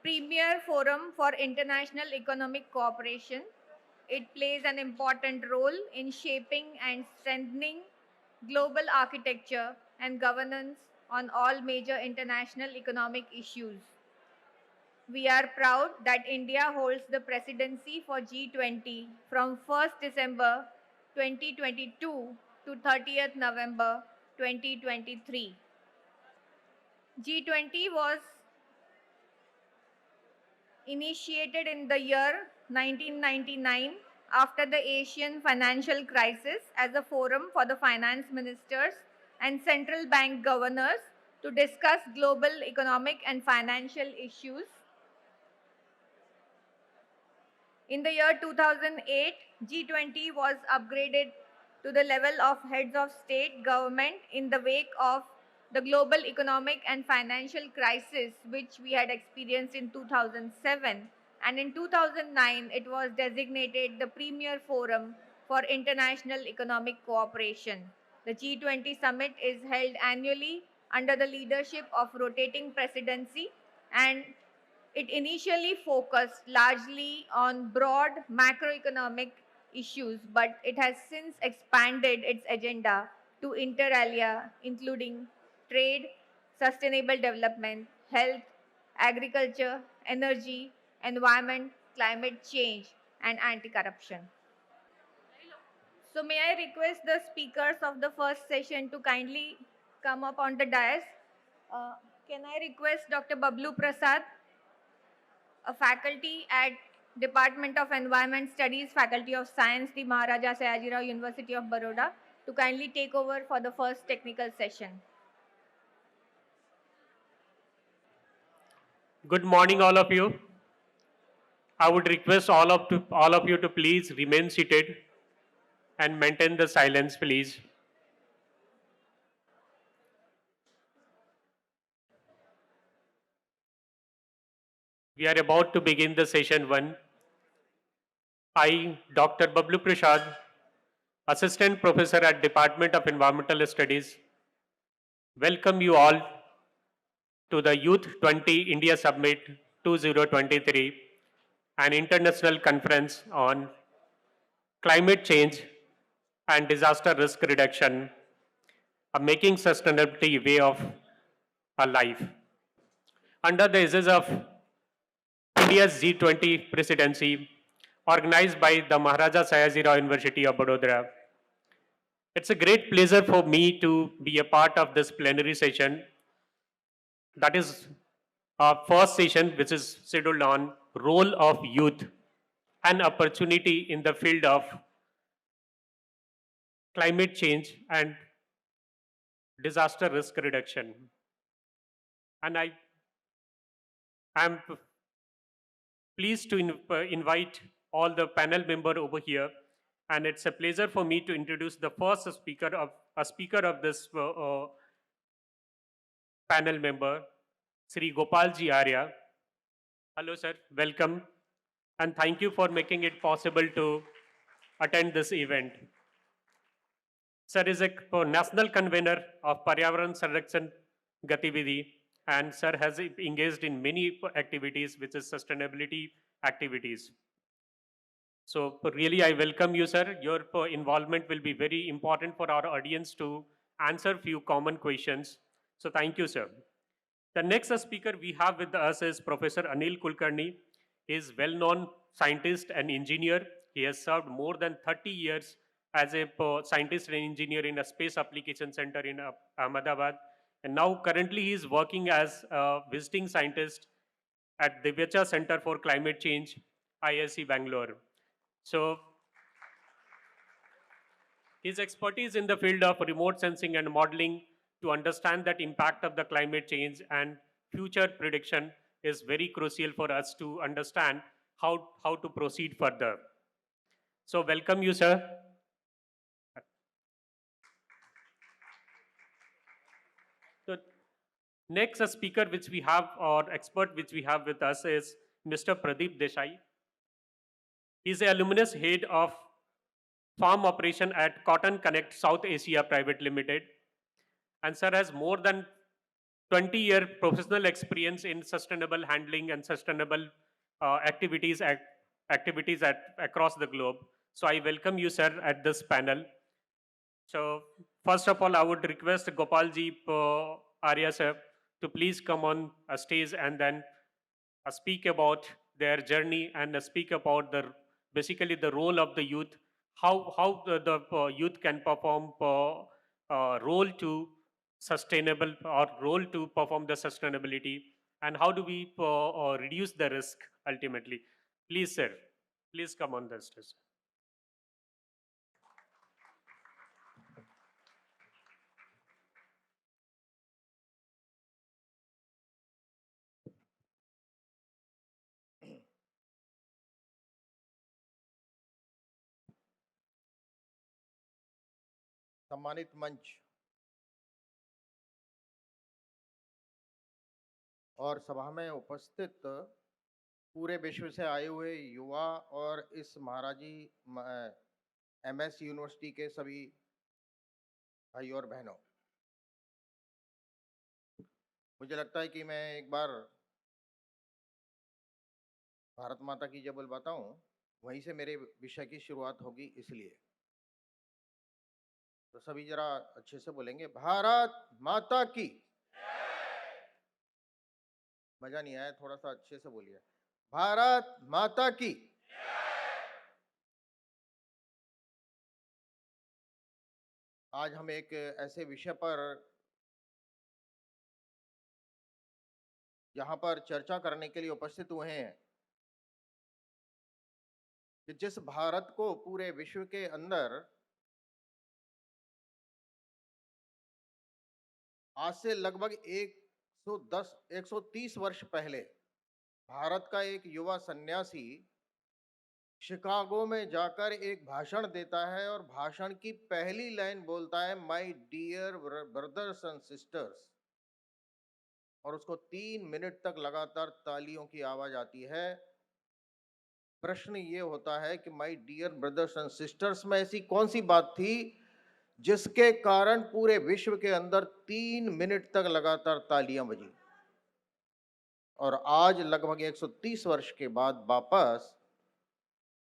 premier forum for international economic cooperation. It plays an important role in shaping and strengthening global architecture and governance on all major international economic issues. We are proud that India holds the presidency for G20 from 1st December 2022 to 30th November 2023. G20 was initiated in the year 1999 after the Asian financial crisis as a forum for the finance ministers and central bank governors to discuss global economic and financial issues. In the year 2008, G20 was upgraded to the level of heads of state government in the wake of the global economic and financial crisis which we had experienced in 2007, and in 2009 it was designated the premier forum for international economic cooperation. The G20 summit is held annually under the leadership of rotating presidency, and it initially focused largely on broad macroeconomic issues, but it has since expanded its agenda to inter alia, including trade, sustainable development, health, agriculture, energy, environment, climate change, and anti-corruption. So may I request the speakers of the first session to kindly come up on the dais. Can I request Dr. Bablu Prasad, a faculty at Department of Environment Studies, Faculty of Science, the Maharaja Sayajirao University of Baroda, to kindly take over for the first technical session. Good morning, all of you. I would request all of you to please remain seated and maintain the silence, please. We are about to begin the session 1. I, Dr. Bablu Prasad, Assistant Professor at Department of Environmental Studies, welcome you all to the Youth 20 India Summit 2023, an international conference on climate change and disaster risk reduction, a making sustainability way of a life. Under the aegis of India's G20 presidency, organized by the Maharaja Sayajirao University of Baroda, it's a great pleasure for me to be a part of this plenary session. That is our first session, which is scheduled on role of youth and opportunity in the field of climate change and disaster risk reduction. And I am pleased to invite all the panel member over here, and it's a pleasure for me to introduce the first speaker of this panel member, Shri Gopal ji Arya. Hello, sir. Welcome, and thank you for making it possible to attend this event. Sir is a national convener of Paryavaran Sanrakshan Gatividhi, and sir has engaged in many activities, which is sustainability activities. So really, I welcome you, sir. Your involvement will be very important for our audience to answer few common questions. So thank you, sir. The next speaker we have with us is Professor Anil Kulkarni. He is well-known scientist and engineer. He has served more than 30 years as a scientist and engineer in a space application center in Ahmedabad. And now currently he is working as a visiting scientist at Divecha Center for Climate Change, IISc Bangalore. So his expertise in the field of remote sensing and modeling to understand that impact of the climate change and future prediction is very crucial for us to understand how to proceed further. So welcome you, sir. The next speaker which we have, or expert which we have with us, is Mr. Pradeep Desai. He is the alumnus head of Pharm operation at Cotton Connect South Asia Private Limited. And sir has more than 20-year professional experience in sustainable handling and sustainable activities across the globe. So I welcome you, sir, at this panel. So first of all, I would request Gopalji, Arya sir, to please come on a stage and then speak about their journey and speak about the basically the role of the youth, how the youth can perform role to sustainable or role to perform the sustainability, and how do we reduce the risk ultimately. Please, sir, please come on the stage. सम्मानित मंच और सभा में उपस्थित पूरे विश्व से आए हुए युवा और इस महाराजी एमएस यूनिवर्सिटी के सभी भाई और बहनों, मुझे लगता है कि मैं एक बार भारत माता की जब बुलवाता हूँ वहीं से मेरे विषय की शुरुआत होगी, इसलिए तो सभी जरा अच्छे से बोलेंगे, भारत माता की। मजा नहीं आया, थोड़ा सा अच्छे से बोलिए, भारत माता की। आज हम एक ऐसे विषय पर यहाँ पर चर्चा करने के लिए उपस्थित हुए हैं कि जिस भारत को पूरे विश्व के अंदर आज से लगभग 130 वर्ष पहले भारत का एक युवा सन्यासी शिकागो में जाकर एक भाषण देता है और भाषण की पहली लाइन बोलता है, my dear brothers and sisters, और उसको 3 मिनट तक लगातार तालियों की आवाज आती है। प्रश्न ये होता है कि my dear brothers and sisters में ऐसी कौन सी बात थी जिसके कारण पूरे विश्व के अंदर 3 मिनट तक लगातार तालियां बजी। और आज लगभग 130 वर्ष के बाद वापस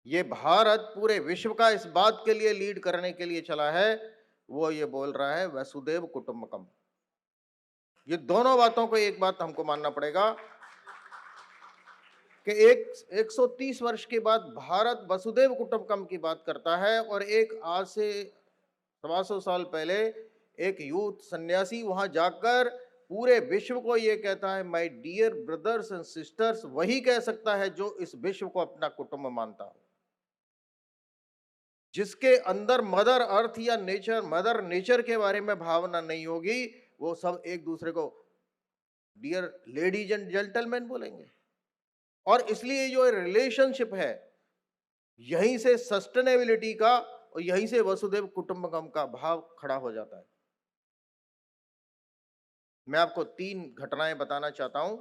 ये भारत पूरे विश्व का इस बात के लिए लीड करने के लिए चला है, वो ये बोल रहा है वसुदेव कुटुंबकम। ये दोनों बातों को एक बात हमको मानना पड़ेगा कि 130 वर्ष के बाद भारत वसुदेव कुटुंबकम की बात करता है, और एक आज से 125 साल पहले एक यूथ सन्यासी वहां जाकर पूरे विश्व को ये कहता है, my dear brothers and sisters, वही कह सकता है जो इस विश्व को अपना कुटुंब मानता हो, जिसके अंदर मदर अर्थ या नेचर, मदर नेचर के बारे में भावना नहीं होगी, वो सब एक दूसरे को डियर लेडीज एंड जेंटलमैन बोलेंगे। और इसलिए जो रिलेशनशिप है, यहीं से सस्टेनेबिलिटी का और यहीं से वसुदेव कुटुंबकम का भाव खड़ा हो जाता है। मैं आपको 3 घटनाएं बताना चाहता हूं।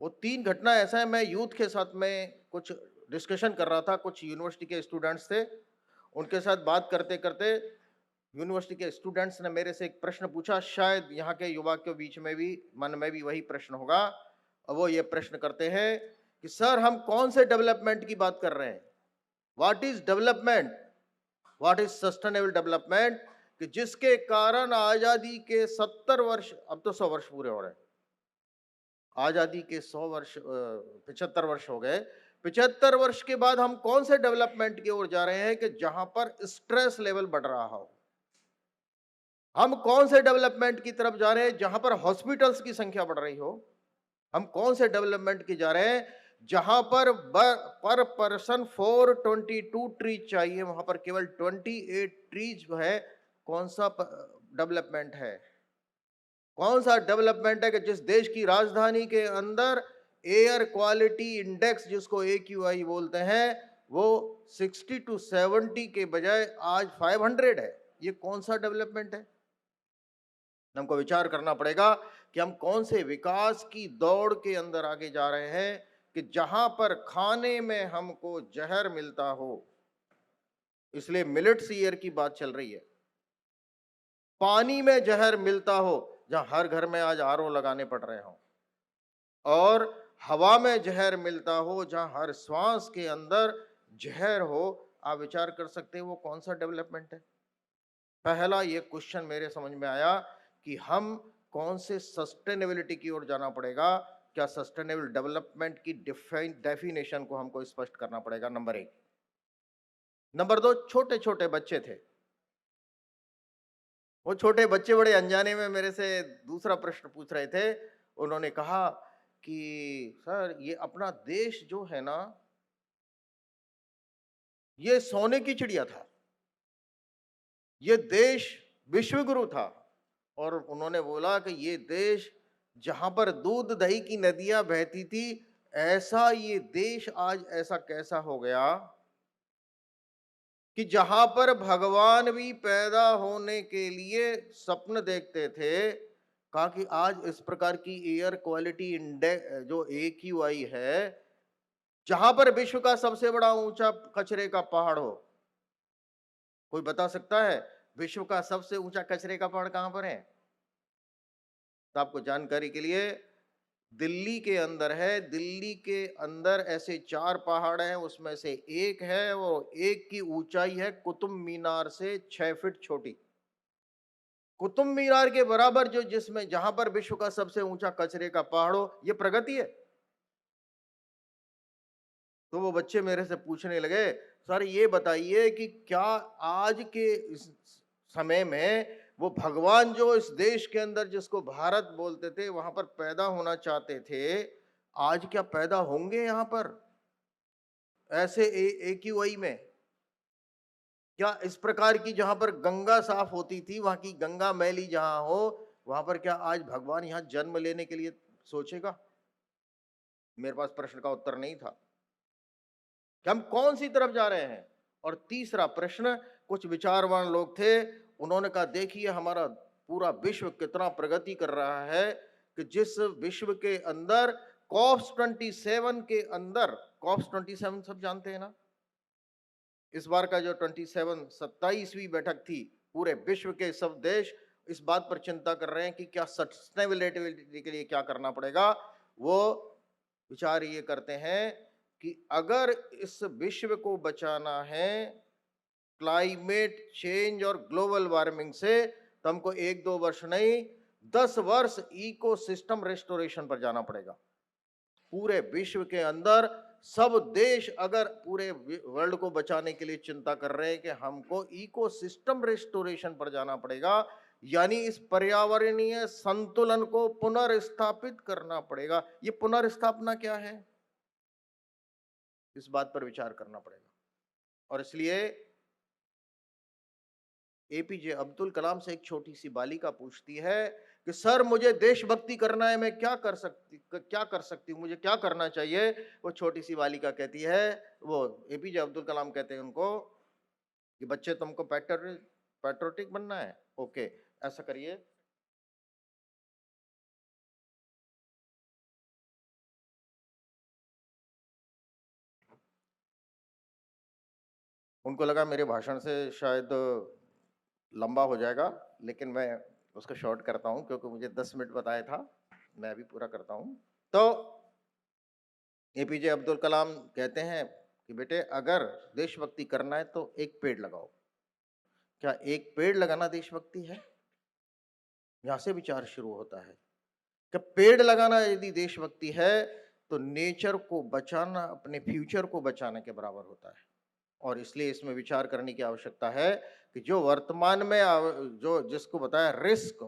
वो 3 घटना ऐसा है, मैं यूथ के साथ में कुछ डिस्कशन कर रहा था, कुछ यूनिवर्सिटी के स्टूडेंट्स थे, उनके साथ बात करते करते यूनिवर्सिटी के स्टूडेंट्स ने मेरे से एक प्रश्न पूछा, शायद यहाँ के युवा के बीच में भी मन में भी वही प्रश्न होगा, और वो ये प्रश्न करते हैं कि सर हम कौन से डेवलपमेंट की बात कर रहे हैं, what is development, what is sustainable development, कि जिसके कारण आजादी के 70 वर्ष, अब तो 100 वर्ष पूरे हो रहे हैं, आजादी के 100 वर्ष 75 वर्ष हो गए, 75 वर्ष के बाद हम कौन से डेवलपमेंट की ओर जा रहे हैं कि जहां पर स्ट्रेस लेवल बढ़ रहा हो। हम कौन से डेवलपमेंट की तरफ जा रहे हैं जहां पर हॉस्पिटल्स की संख्या बढ़ रही हो। हम कौन से डेवलपमेंट की जा रहे हैं जहां पर पर्सन 422 ट्रीज चाहिए, वहां पर केवल 28 ट्रीज जो है। कौन सा डेवलपमेंट है, कौन सा डेवलपमेंट है कि जिस देश की राजधानी के अंदर एयर क्वालिटी इंडेक्स, जिसको AQI बोलते हैं, वो 60 to 70 के बजाय आज 500 है। ये कौन सा डेवलपमेंट है। हमको विचार करना पड़ेगा कि हम कौन से विकास की दौड़ के अंदर आगे जा रहे हैं कि जहां पर खाने में हमको जहर मिलता हो। इसलिए मिलेट्स ईयर की बात चल रही है, पानी में जहर मिलता हो, जहां हर घर में आज आरओ लगाने पड़ रहे हो, और हवा में जहर मिलता हो, जहां हर श्वास के अंदर जहर हो, आप विचार कर सकते हैं वो कौन सा डेवलपमेंट है। पहला ये क्वेश्चन मेरे समझ में आया कि हम कौन से सस्टेनेबिलिटी की ओर जाना पड़ेगा, क्या सस्टेनेबल डेवलपमेंट की डेफिनेशन को हमको स्पष्ट करना पड़ेगा, नंबर 1। नंबर 2, छोटे छोटे बच्चे थे, वो छोटे बच्चे बड़े अनजाने में मेरे से दूसरा प्रश्न पूछ रहे थे। उन्होंने कहा कि सर ये अपना देश जो है ना, ये सोने की चिड़िया था, ये देश विश्वगुरु था, और उन्होंने बोला कि ये देश जहां पर दूध दही की नदियां बहती थी, ऐसा ये देश आज ऐसा कैसा हो गया कि जहां पर भगवान भी पैदा होने के लिए स्वप्न देखते थे। कहा कि आज इस प्रकार की एयर क्वालिटी इंडेक्स जो AQI है, जहां पर विश्व का सबसे बड़ा ऊंचा कचरे का पहाड़ हो, कोई बता सकता है विश्व का सबसे ऊंचा कचरे का पहाड़ कहां पर है? तो आपको जानकारी के लिए, दिल्ली के अंदर है। दिल्ली के अंदर ऐसे 4 पहाड़ हैं, उसमें से एक है, वो एक की ऊंचाई है कुतुब मीनार से 6 फीट छोटी, कुतुब मीनार के बराबर, जो जिसमें जहां पर विश्व का सबसे ऊंचा कचरे का पहाड़ हो, ये प्रगति है। तो वो बच्चे मेरे से पूछने लगे, सर ये बताइए कि क्या आज के इस समय में वो भगवान जो इस देश के अंदर जिसको भारत बोलते थे, वहां पर पैदा होना चाहते थे, आज क्या पैदा होंगे यहां पर ऐसे AQI में? क्या इस प्रकार की जहां पर गंगा साफ होती थी, वहां की गंगा मैली जहां हो, वहां पर क्या आज भगवान यहां जन्म लेने के लिए सोचेगा? मेरे पास प्रश्न का उत्तर नहीं था कि हम कौन सी तरफ जा रहे हैं। और तीसरा प्रश्न, कुछ विचारवान लोग थे, उन्होंने कहा देखिए हमारा पूरा विश्व कितना प्रगति कर रहा है कि जिस विश्व के अंदर कॉप्स 27 के अंदर, कॉप्स 27 सब जानते हैं ना, इस बार का जो 27वीं बैठक थी, पूरे विश्व के सब देश इस बात पर चिंता कर रहे हैं कि क्या सस्टेनेबिलिटी के लिए क्या करना पड़ेगा। वो विचार ये करते हैं कि अगर इस विश्व को बचाना है क्लाइमेट चेंज और ग्लोबल वार्मिंग से, तो हमको 1-2 वर्ष नहीं, 10 वर्ष इकोसिस्टम रेस्टोरेशन पर जाना पड़ेगा। पूरे विश्व के अंदर सब देश अगर पूरे वर्ल्ड को बचाने के लिए चिंता कर रहे हैं कि हमको इकोसिस्टम रेस्टोरेशन पर जाना पड़ेगा, यानी इस पर्यावरणीय संतुलन को पुनर्स्थापित करना पड़ेगा। ये पुनर्स्थापना क्या है, इस बात पर विचार करना पड़ेगा। और इसलिए APJ अब्दुल कलाम से एक छोटी सी बालिका पूछती है कि सर मुझे देशभक्ति करना है, मैं क्या कर सकती हूँ, मुझे क्या करना चाहिए। वो छोटी सी बालिका कहती है, वो APJ अब्दुल कलाम कहते हैं उनको कि बच्चे तुमको पैट्रियोटिक बनना है, ओके ऐसा करिए, उनको लगा मेरे भाषण से शायद लंबा हो जाएगा, लेकिन मैं उसको शॉर्ट करता हूं क्योंकि मुझे 10 मिनट बताया था, मैं अभी पूरा करता हूं। तो APJ अब्दुल कलाम कहते हैं कि बेटे अगर देशभक्ति करना है तो एक पेड़ लगाओ। क्या एक पेड़ लगाना देशभक्ति है? यहां से विचार शुरू होता है कि पेड़ लगाना यदि देशभक्ति है तो नेचर को बचाना अपने फ्यूचर को बचाने के बराबर होता है। और इसलिए इसमें विचार करने की आवश्यकता है कि जो वर्तमान में जो जिसको बताया रिस्क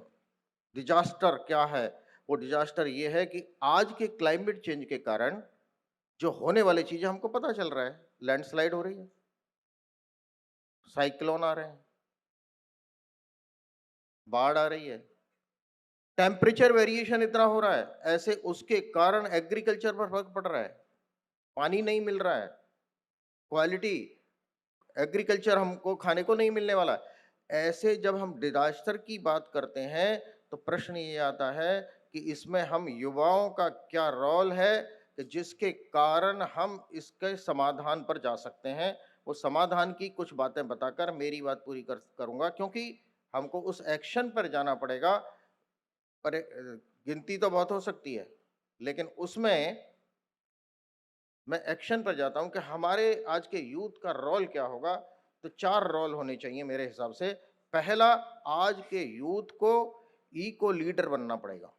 डिजास्टर क्या है, वो डिजास्टर ये है कि आज के क्लाइमेट चेंज के कारण जो होने वाली चीजें हमको पता चल रहा है, लैंडस्लाइड हो रही है, साइक्लोन आ रहे हैं, बाढ़ आ रही है, टेम्परेचर वेरिएशन इतना हो रहा है, ऐसे उसके कारण एग्रीकल्चर पर फर्क पड़ रहा है, पानी नहीं मिल रहा है, क्वालिटी एग्रीकल्चर हमको खाने को नहीं मिलने वाला। ऐसे जब हम डिजास्टर की बात करते हैं तो प्रश्न ये आता है कि इसमें हम युवाओं का क्या रोल है कि जिसके कारण हम इसके समाधान पर जा सकते हैं। वो समाधान की कुछ बातें बताकर मेरी बात पूरी करूंगा, क्योंकि हमको उस एक्शन पर जाना पड़ेगा। पर गिनती तो बहुत हो सकती है, लेकिन उसमें मैं एक्शन पर जाता हूं कि हमारे आज के यूथ का रोल क्या होगा। तो 4 रोल होने चाहिए मेरे हिसाब से। पहला, आज के यूथ को इको लीडर बनना पड़ेगा,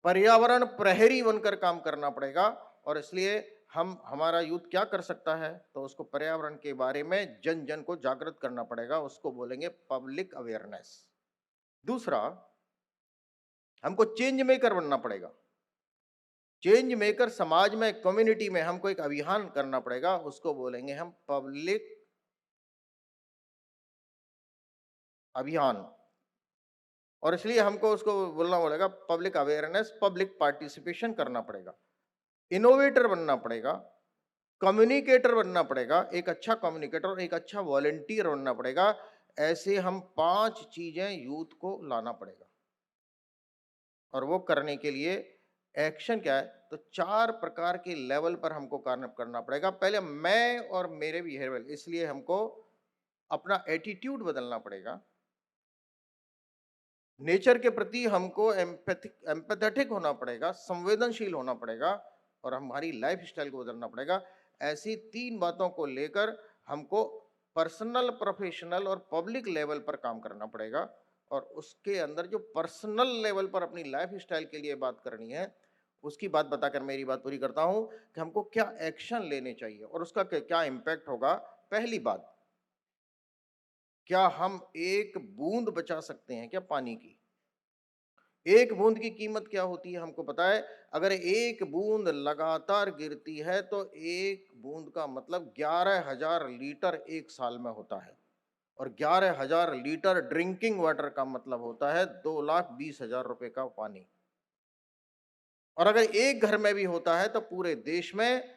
पर्यावरण प्रहरी बनकर काम करना पड़ेगा। और इसलिए हमारा यूथ क्या कर सकता है, तो उसको पर्यावरण के बारे में जन जन को जागृत करना पड़ेगा, उसको बोलेंगे पब्लिक अवेयरनेस। दूसरा, हमको चेंज मेकर बनना पड़ेगा। चेंज मेकर समाज में, कम्युनिटी में हमको एक अभियान करना पड़ेगा, उसको बोलेंगे हम पब्लिक अभियान। और इसलिए हमको उसको बोलना पड़ेगा पब्लिक अवेयरनेस, पब्लिक पार्टिसिपेशन करना पड़ेगा, इनोवेटर बनना पड़ेगा, कम्युनिकेटर बनना पड़ेगा, एक अच्छा कम्युनिकेटर और एक अच्छा वॉलंटियर बनना पड़ेगा। ऐसे हम 5 चीजें यूथ को लाना पड़ेगा। और वो करने के लिए एक्शन क्या है, तो 4 प्रकार के लेवल पर हमको कार्य करना पड़ेगा। पहले मैं और मेरे बिहेवियर, इसलिए हमको अपना एटीट्यूड बदलना पड़ेगा। नेचर के प्रति हमको एम्पैथेटिक होना पड़ेगा, संवेदनशील होना पड़ेगा, और हमारी लाइफ स्टाइल को बदलना पड़ेगा। ऐसी 3 बातों को लेकर हमको पर्सनल, प्रोफेशनल और पब्लिक लेवल पर काम करना पड़ेगा। और उसके अंदर जो पर्सनल लेवल पर अपनी लाइफ स्टाइल के लिए बात करनी है, उसकी बात बताकर मेरी बात पूरी करता हूं कि हमको क्या एक्शन लेने चाहिए और उसका क्या इम्पैक्ट होगा। पहली बात, क्या हम एक बूंद बचा सकते हैं क्या पानी की? एक बूंद की कीमत क्या होती है हमको पता है। अगर एक बूंद लगातार गिरती है तो एक बूंद का मतलब 11,000 लीटर एक साल में होता है, और 11,000 लीटर ड्रिंकिंग वाटर का मतलब होता है 2,20,000 रुपए का पानी। और अगर एक घर में भी होता है तो पूरे देश में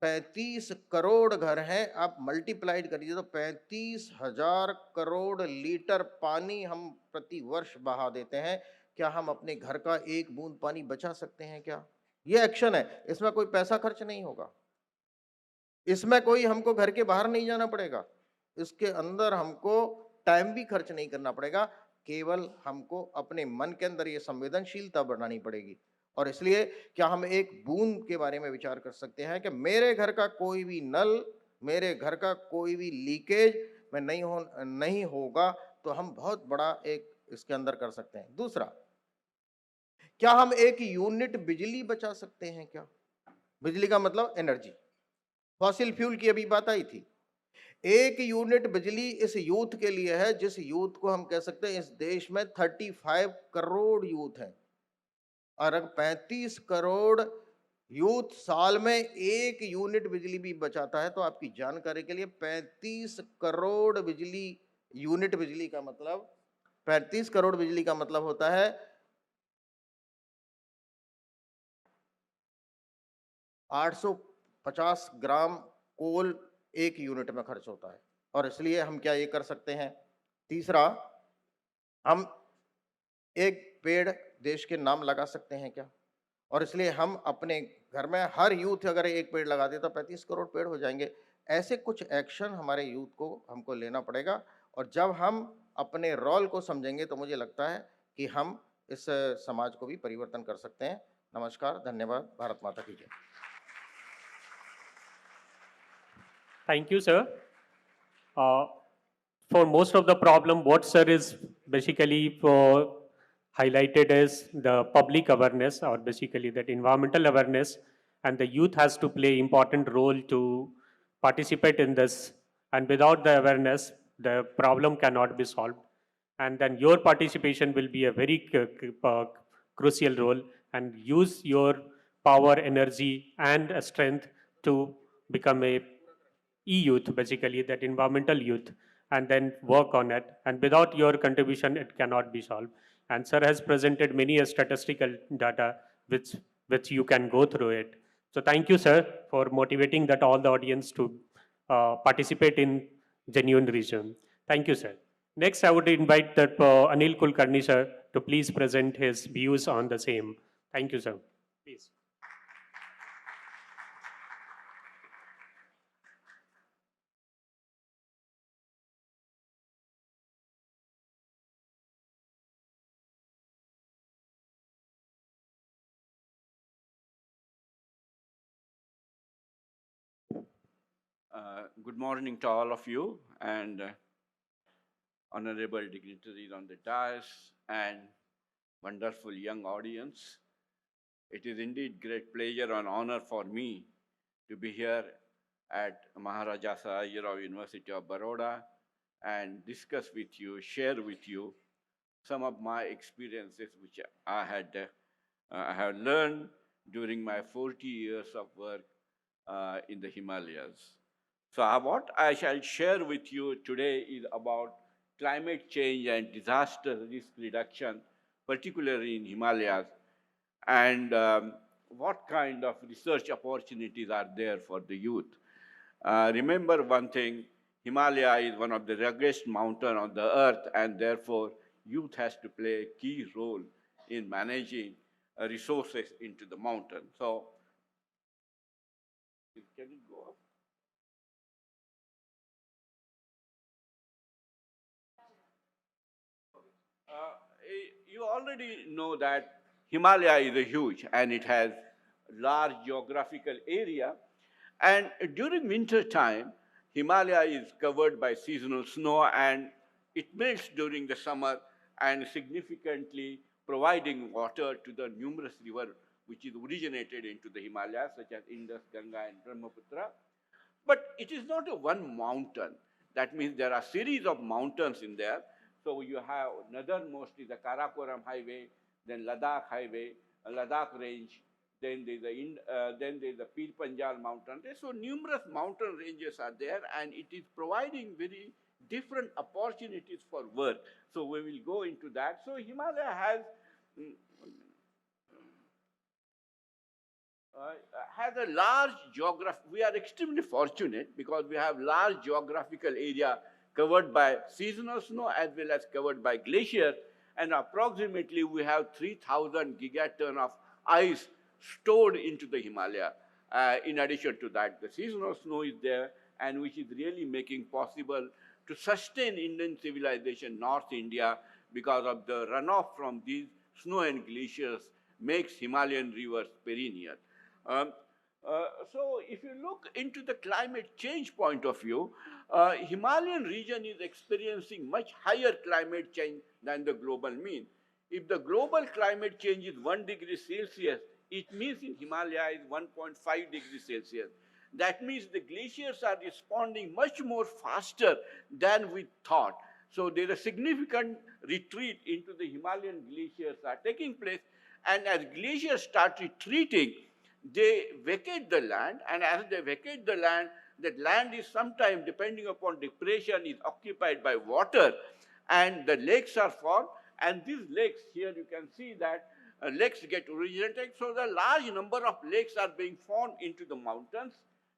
35 करोड़ घर हैं। आप मल्टीप्लाइड करिए तो 35,000 करोड़ लीटर पानी हम प्रति वर्ष बहा देते हैं। क्या हम अपने घर का एक बूंद पानी बचा सकते हैं क्या? ये एक्शन है, इसमें कोई पैसा खर्च नहीं होगा, इसमें कोई हमको घर के बाहर नहीं जाना पड़ेगा, इसके अंदर हमको टाइम भी खर्च नहीं करना पड़ेगा। केवल हमको अपने मन के अंदर ये संवेदनशीलता बढ़ानी पड़ेगी। और इसलिए क्या हम एक बूंद के बारे में विचार कर सकते हैं कि मेरे घर का कोई भी नल, मेरे घर का कोई भी लीकेज में नहीं होगा, तो हम बहुत बड़ा एक इसके अंदर कर सकते हैं। दूसरा, क्या हम एक यूनिट बिजली बचा सकते हैं क्या? बिजली का मतलब एनर्जी, फॉसिल फ्यूल की अभी बात आई थी। एक यूनिट बिजली इस यूथ के लिए है, जिस यूथ को हम कह सकते हैं इस देश में 35 करोड़ यूथ हैं। और अगर 35 करोड़ यूथ साल में एक यूनिट बिजली भी बचाता है, तो आपकी जानकारी के लिए 35 करोड़ बिजली, यूनिट बिजली का मतलब 35 करोड़ बिजली का मतलब होता है 850 ग्राम कोल एक यूनिट में खर्च होता है। और इसलिए हम क्या ये कर सकते हैं, तीसरा, हम एक पेड़ देश के नाम लगा सकते हैं क्या? और इसलिए हम अपने घर में हर यूथ अगर एक पेड़ लगा दे तो 35 करोड़ पेड़ हो जाएंगे। ऐसे कुछ एक्शन हमारे यूथ को हमको लेना पड़ेगा। और जब हम अपने रोल को समझेंगे तो मुझे लगता है कि हम इस समाज को भी परिवर्तन कर सकते हैं। नमस्कार, धन्यवाद, भारत माता की जय। Thank you, sir. Uh, for most of the problem, what sir is basically highlighted is the public awareness, or basically that environmental awareness, and the youth has to play important role to participate in this. And without the awareness, the problem cannot be solved. And then your participation will be a very crucial role, and use your power, energy, and strength to become a e-youth, basically that environmental youth, and then work on it. And without your contribution, it cannot be solved. And sir has presented many statistical data which you can go through it. So thank you, sir, for motivating that all the audience to participate in genuine reason. Thank you, sir. Next, I would invite that Anil Kulkarni, sir, to please present his views on the same. Thank you, sir. Please. Good morning to all of you and honorable dignitaries on the dais and wonderful young audience. It is indeed great pleasure and honor for me to be here at Maharaja Sayajirao University of Baroda and discuss with you, share with you some of my experiences which I have learned during my 40 years of work in the Himalayas. So what I shall share with you today is about climate change and disaster risk reduction, particularly in Himalayas, and what kind of research opportunities are there for the youth. Remember one thing, Himalaya is one of the ruggedest mountain on the earth, and therefore youth has to play a key role in managing resources into the mountain. So, can it go up? You already know that Himalaya is a huge and it has large geographical area. And during winter time, Himalaya is covered by seasonal snow and it melts during the summer and significantly providing water to the numerous rivers which is originated into the Himalayas such as Indus, Ganga and Brahmaputra. But it is not a one mountain. That means there are series of mountains in there. So you have northernmost is the Karakoram Highway, then Ladakh Highway, Ladakh Range, then there's the Pir Panjal Mountain. So numerous mountain ranges are there, and it is providing very different opportunities for work. So we will go into that. So Himalaya has a large geography. We are extremely fortunate because we have large geographical area covered by seasonal snow as well as covered by glacier, and approximately we have 3,000 gigaton of ice stored into the Himalaya. In addition to that, the seasonal snow is there, and which is really making possible to sustain Indian civilization, North India, because of the runoff from these snow and glaciers makes Himalayan rivers perennial. Um, so if you look into the climate change point of view, Himalayan region is experiencing much higher climate change than the global mean. If the global climate change is 1 degree Celsius, it means in Himalaya is 1.5 degrees Celsius. That means the glaciers are responding much more faster than we thought. So there is a significant retreat into the Himalayan glaciers are taking place, and as glaciers start retreating, they vacate the land, and as they vacate the land, that land is sometimes, depending upon depression, is occupied by water, and the lakes are formed, and these lakes, here you can see that lakes get originated, so the large number of lakes are being formed into the mountains,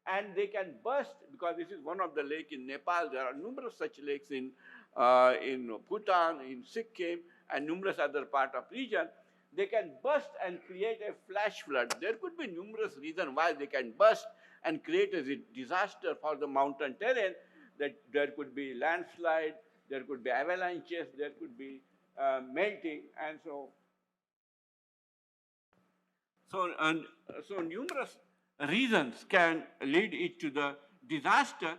and they can burst, because this is one of the lake in Nepal. There are numerous such lakes in Bhutan, in Sikkim, and numerous other part of region. They can burst and create a flash flood. There could be numerous reasons why they can burst and create a disaster for the mountain terrain. That there could be landslide, there could be avalanches, there could be melting, and so numerous reasons can lead it to the disaster,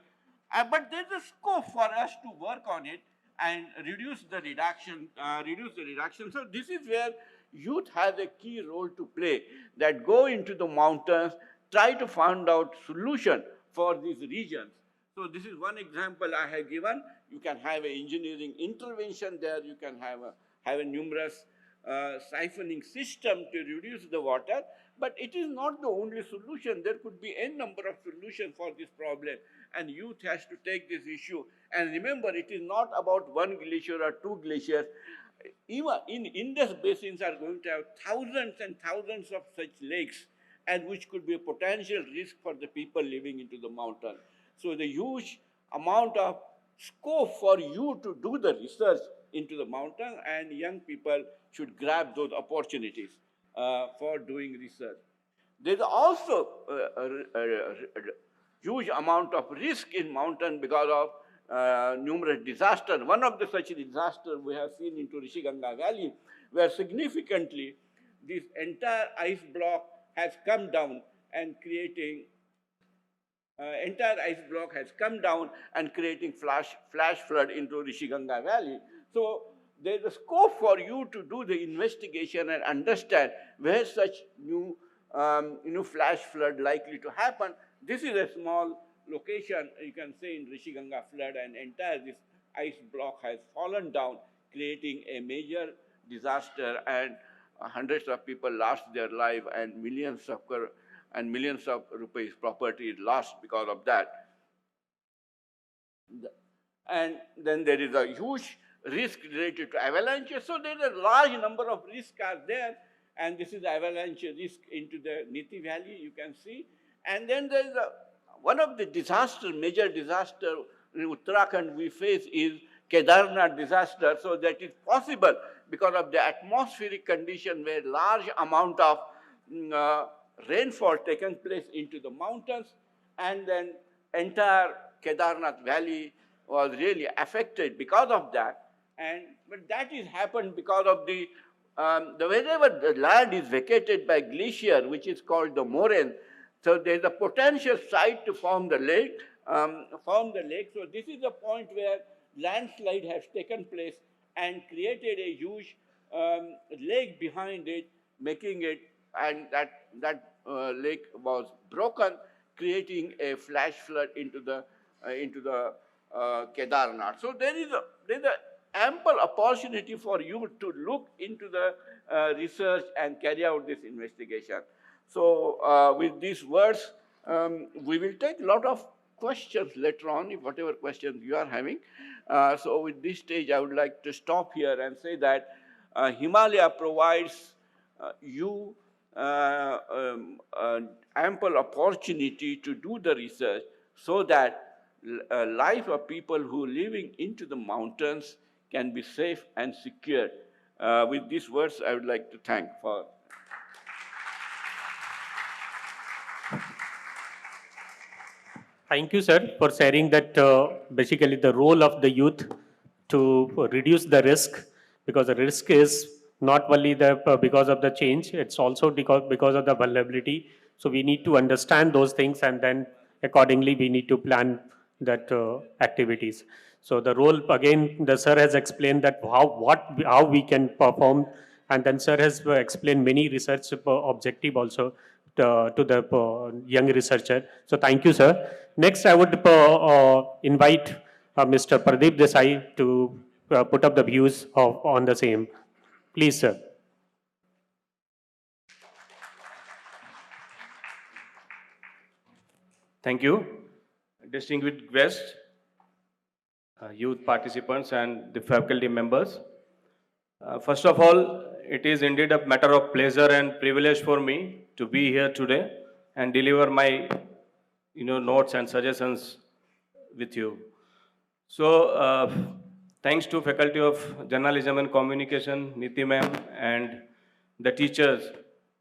but there's a scope for us to work on it and reduce the reduction. So this is where youth has a key role to play, that go into the mountains, try to find out solution for these regions. So this is one example I have given. You can have an engineering intervention there. You can have a numerous siphoning system to reduce the water, but it is not the only solution. There could be n number of solutions for this problem, and youth has to take this issue. And remember, it is not about one glacier or two glaciers. Even in Indus basins are going to have thousands and thousands of such lakes, and which could be a potential risk for the people living into the mountain. So the huge amount of scope for you to do the research into the mountain, and young people should grab those opportunities for doing research. There's also a huge amount of risk in mountain because of numerous disasters. One of the such disasters we have seen into Rishiganga Valley, where significantly this entire ice block has come down and creating entire ice block has come down and creating flash flood into Rishiganga Valley. So there is a scope for you to do the investigation and understand where such new flash flood likely to happen. This is a small location, you can say, in Rishiganga flood, and entire this ice block has fallen down, creating a major disaster, and hundreds of people lost their life, and millions of rupees property is lost because of that. And then there is a huge risk related to avalanches. So there is a large number of risks are there, and this is avalanche risk into the Niti Valley, you can see. And then there is one of the major disaster in Uttarakhand we face is Kedarnath disaster. So that is possible because of the atmospheric condition where large amount of rainfall taken place into the mountains, and then entire Kedarnath Valley was really affected because of that. But that is happened because of the wherever the land is vacated by glacier, which is called the moraine, so there is a potential site to form the lake. So this is the point where landslide has taken place and created a huge lake behind it, making it, and that lake was broken, creating a flash flood into the Kedarnath. So there is an ample opportunity for you to look into the research and carry out this investigation. So with these words, we will take a lot of questions later on, if whatever questions you are having. So with this stage, I would like to stop here and say that Himalaya provides you ample opportunity to do the research so that life of people who are living into the mountains can be safe and secure. With these words, I would like to thank for. Thank you, sir, for sharing that basically the role of the youth to reduce the risk, because the risk is not only because of the change, it's also because of the vulnerability. So we need to understand those things, and then accordingly we need to plan that activities. So the role, again, the sir has explained that how we can perform, and then sir has explained many research objective also to the young researcher. So thank you, sir. Next, I would invite Mr. Pradeep Desai to put up the views on the same. Please, sir. Thank you. Distinguished guests, youth participants, and the faculty members. First of all, it is indeed a matter of pleasure and privilege for me to be here today and deliver my notes and suggestions with you. So, thanks to Faculty of Journalism and Communication, Niti ma'am, and the teachers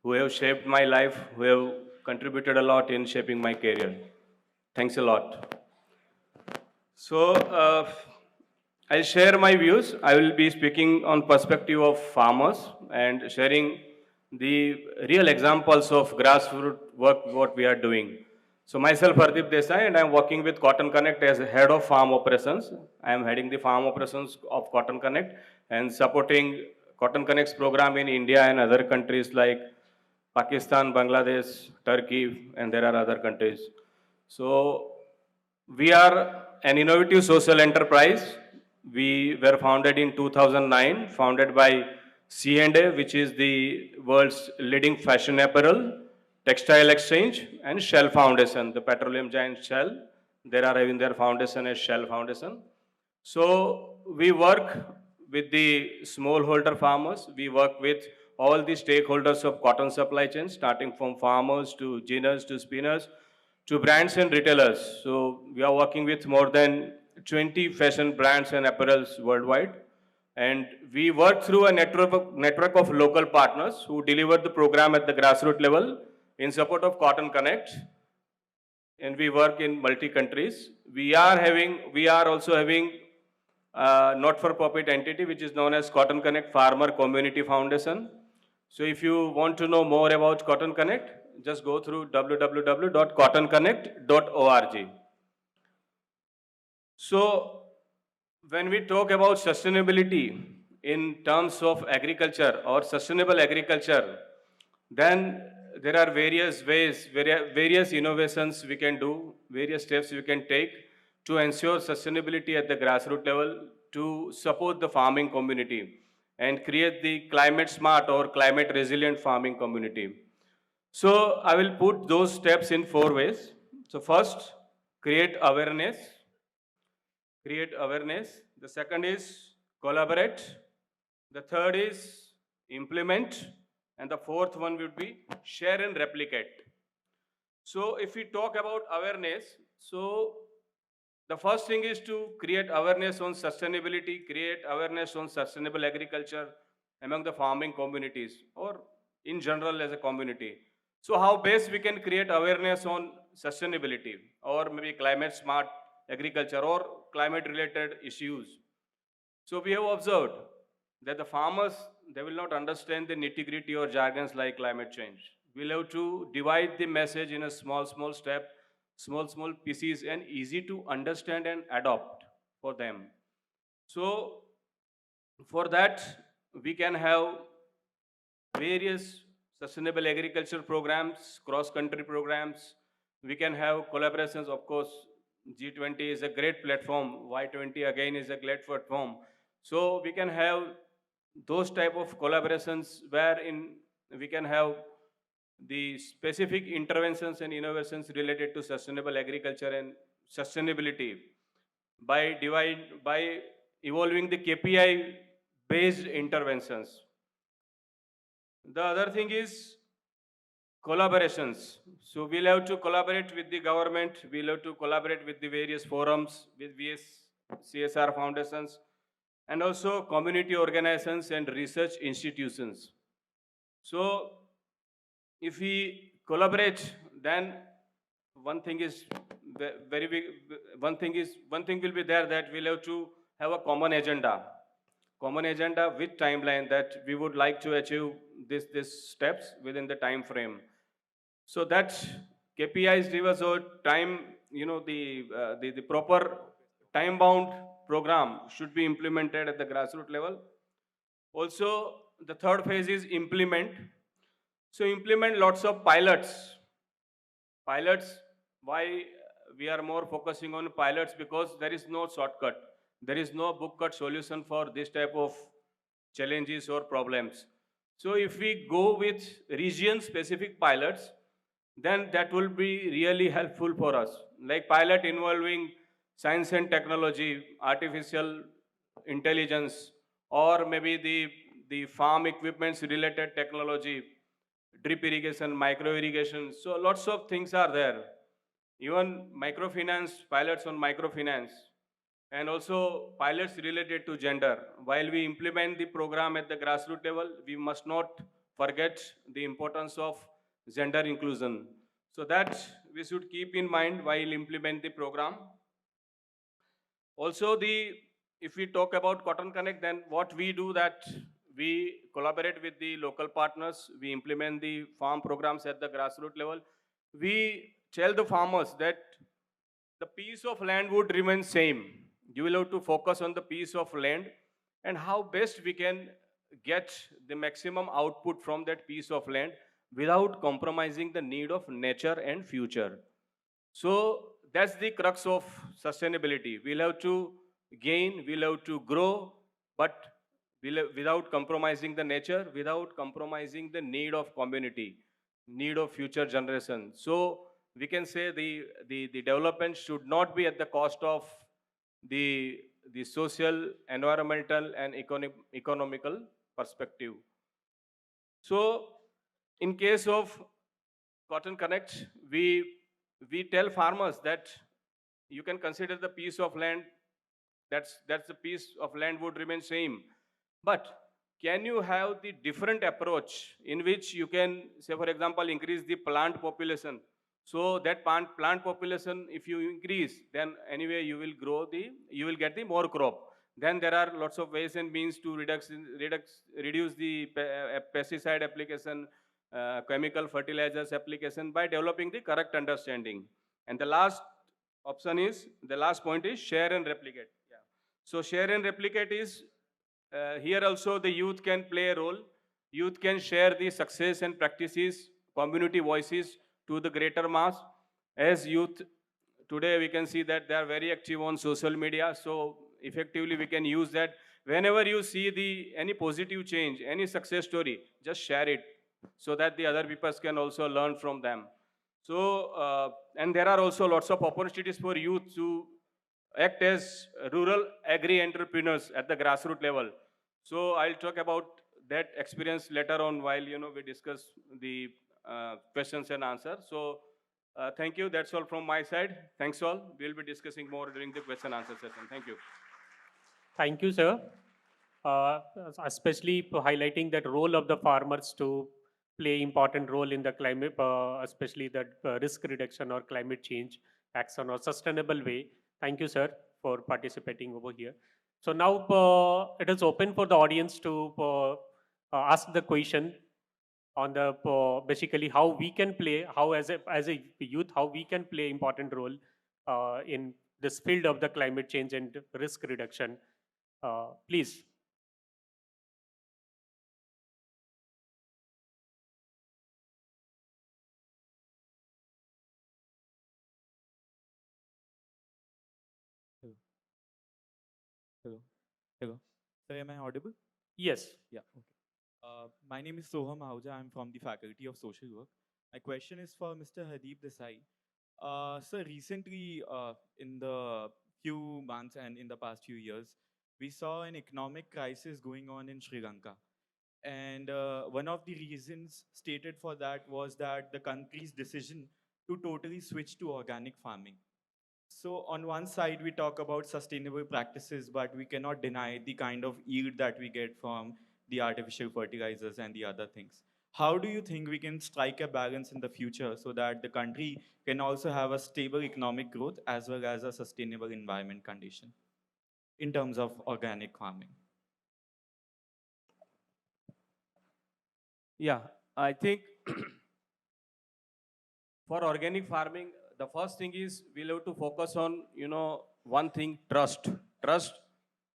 who have shaped my life, who have contributed a lot in shaping my career. Thanks a lot. So, I'll share my views. I will be speaking on perspective of farmers and sharing the real examples of grassroots work what we are doing. So myself, Hardeep Desai, and I am working with Cotton Connect as head of farm operations. I am heading the farm operations of Cotton Connect and supporting Cotton Connect's program in India and other countries like Pakistan, Bangladesh, Turkey, and there are other countries. So we are an innovative social enterprise. We were founded in 2009, founded by C&A, which is the world's leading fashion apparel, textile exchange, and Shell Foundation, the petroleum giant Shell. They are having their foundation as Shell Foundation. So we work with the smallholder farmers. We work with all the stakeholders of cotton supply chain, starting from farmers to ginners to spinners to brands and retailers. So we are working with more than 20 fashion brands and apparels worldwide. And we work through a network of local partners who deliver the program at the grassroots level in support of Cotton Connect. And we work in multi-countries. We are also having a not-for-profit entity which is known as Cotton Connect Farmer Community Foundation. So if you want to know more about Cotton Connect, just go through www.cottonconnect.org. So, when we talk about sustainability in terms of agriculture or sustainable agriculture, then there are various ways, various innovations we can do, various steps we can take to ensure sustainability at the grassroots level to support the farming community and create the climate smart or climate resilient farming community. So I will put those steps in 4 ways. So first, create awareness. Create awareness. The second is collaborate. The third is implement. And the fourth one would be share and replicate. So if we talk about awareness, so the first thing is to create awareness on sustainability, create awareness on sustainable agriculture among the farming communities or in general as a community. So how best we can create awareness on sustainability or maybe climate smart agriculture or climate related issues. So we have observed that the farmers, they will not understand the nitty gritty or jargons like climate change. We'll have to divide the message in a small step, small pieces and easy to understand and adopt for them. So for that, we can have various sustainable agriculture programs, cross-country programs. We can have collaborations, of course. G20 is a great platform. Y20 again is a great platform. So we can have those type of collaborations wherein we can have the specific interventions and innovations related to sustainable agriculture and sustainability by evolving the KPI based interventions. The other thing is collaborations. So we'll have to collaborate with the government, we'll have to collaborate with the various forums, with various CSR foundations, and also community organizations and research institutions. So if we collaborate, then one thing is very big, one thing will be there that we'll have to have a common agenda with timeline that we would like to achieve this steps within the time frame. So that KPIs give us a time, the proper time bound program should be implemented at the grassroots level. Also, the third phase is implement. So implement lots of pilots. Pilots, why we are more focusing on pilots? Because there is no shortcut. There is no book cut solution for this type of challenges or problems. So if we go with region specific pilots, then that will be really helpful for us. Like pilot involving science and technology, artificial intelligence, or maybe the farm equipments related technology, drip irrigation, micro irrigation. So lots of things are there. Even microfinance, pilots on microfinance, and also pilots related to gender. While we implement the program at the grassroots level, we must not forget the importance of gender inclusion. So that we should keep in mind while implement the program. Also, if we talk about Cotton Connect, then what we do that we collaborate with the local partners, we implement the farm programs at the grassroots level. We tell the farmers that the piece of land would remain same. You will have to focus on the piece of land and how best we can get the maximum output from that piece of land without compromising the need of nature and future. So that's the crux of sustainability. We'll have to gain, we'll have to grow, but without compromising the nature, without compromising the need of community, need of future generation. So we can say the development should not be at the cost of the social, environmental, and economical perspective. So in case of Cotton Connect, we tell farmers that you can consider the piece of land, that's the piece of land would remain same. But can you have the different approach in which you can, say for example, increase the plant population? So that plant population, if you increase, then anyway you will get the more crop. Then there are lots of ways and means to reduce the pesticide application, chemical fertilizers application by developing the correct understanding. And the last option is, the last point is share and replicate. Yeah. So share and replicate is, here also the youth can play a role. Youth can share the success and practices, community voices to the greater mass. As youth, today we can see that they are very active on social media. So effectively we can use that. Whenever you see any positive change, any success story, just share it so that the other people can also learn from them. So, and there are also lots of opportunities for youth to act as rural agri-entrepreneurs at the grassroots level. So I'll talk about that experience later on while we discuss the questions and answers. So thank you. That's all from my side. Thanks all. We'll be discussing more during the question answer session. Thank you. Thank you, sir. Especially for highlighting that role of the farmers to play important role in the climate, especially that risk reduction or climate change action or sustainable way. Thank you, sir, for participating over here. So now it is open for the audience to ask the question on the basically how we can play, how as a youth, how we can play important role in this field of the climate change and risk reduction. Please. Hello. Hello. Hello. Sir, am I audible? Yes. Yeah. Okay. My name is Soham Ahuja. I'm from the Faculty of Social Work. My question is for Mr. Hardeep Desai. Sir, recently, in the few months and in the past few years, we saw an economic crisis going on in Sri Lanka. And one of the reasons stated for that was that the country's decision to totally switch to organic farming. So on one side, we talk about sustainable practices, but we cannot deny the kind of yield that we get from the artificial fertilizers and the other things. How do you think we can strike a balance in the future so that the country can also have a stable economic growth as well as a sustainable environment condition in terms of organic farming? Yeah, I think for organic farming, the first thing is we'll have to focus on, one thing, trust. Trust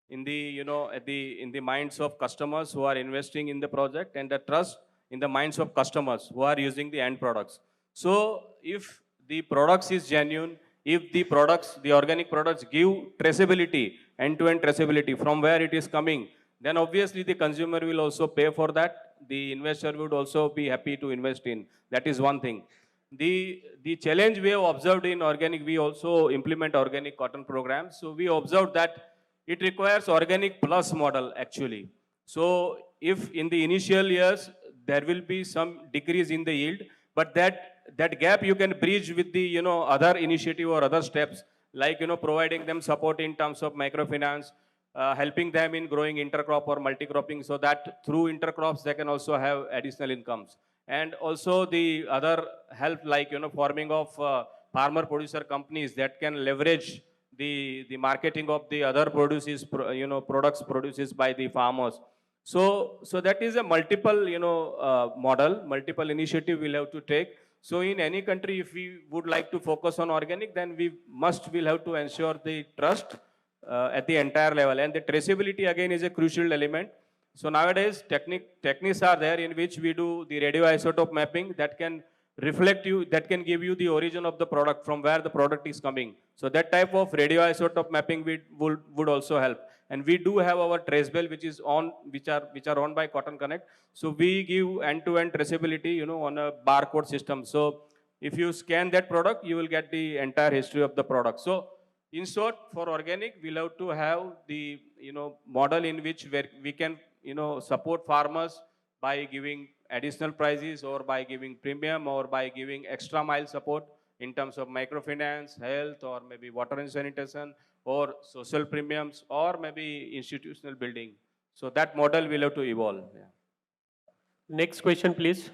in the, in the minds of customers who are investing in the project, and the trust in the minds of customers who are using the end products. So if the products is genuine, if the products, the organic products give traceability, end-to-end traceability from where it is coming, then obviously the consumer will also pay for that. The investor would also be happy to invest in. That is one thing. The challenge we have observed in organic, we also implement organic cotton programs. So we observed that it requires organic plus model actually. So if in the initial years there will be some decrease in the yield, but that gap you can bridge with the other initiative or other steps, like providing them support in terms of microfinance, helping them in growing intercrop or multi-cropping, so that through intercrops they can also have additional incomes. And also the other help, like forming of farmer producer companies that can leverage the marketing of the other produces, products produces by the farmers. So that is a multiple model, multiple initiative we'll have to take. So in any country, if we would like to focus on organic, then we'll have to ensure the trust at the entire level, and the traceability again is a crucial element. So nowadays techniques are there in which we do the radioisotope mapping that can that can give you the origin of the product, from where the product is coming. So that type of radioisotope mapping would also help. And we do have our trace bell, which are owned by Cotton Connect. So we give end-to-end traceability, on a barcode system. So if you scan that product, you will get the entire history of the product. So in short, for organic, we'll have to have the model in which where we can support farmers by giving additional prices, or by giving premium, or by giving extra mile support in terms of microfinance, health, or maybe water and sanitation, or social premiums, or maybe institutional building. So that model will have to evolve. Yeah. Next question, please.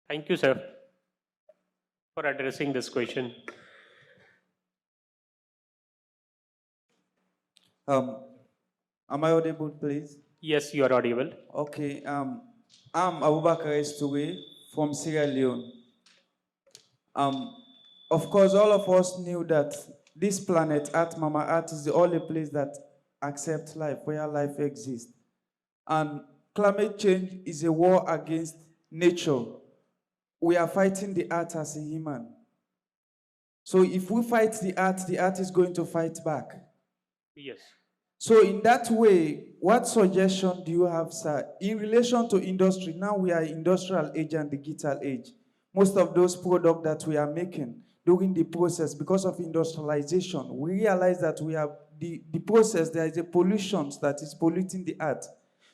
Thank you, sir, for addressing this question. Am I audible, please? Yes, you are audible. Okay. I'm Abubakar Estoué from Sierra Leone. Um, of course, all of us knew that this planet, Earth, Mama Earth, is the only place that accepts life, where life exists. And climate change is a war against nature. We are fighting the earth as a human. So if we fight the earth is going to fight back. Yes. So in that way, what suggestion do you have, sir, in relation to industry? Now we are industrial age and digital age. Most of those products that we are making during the process, because of industrialization, we realize that we have the process, there is a pollution that is polluting the earth.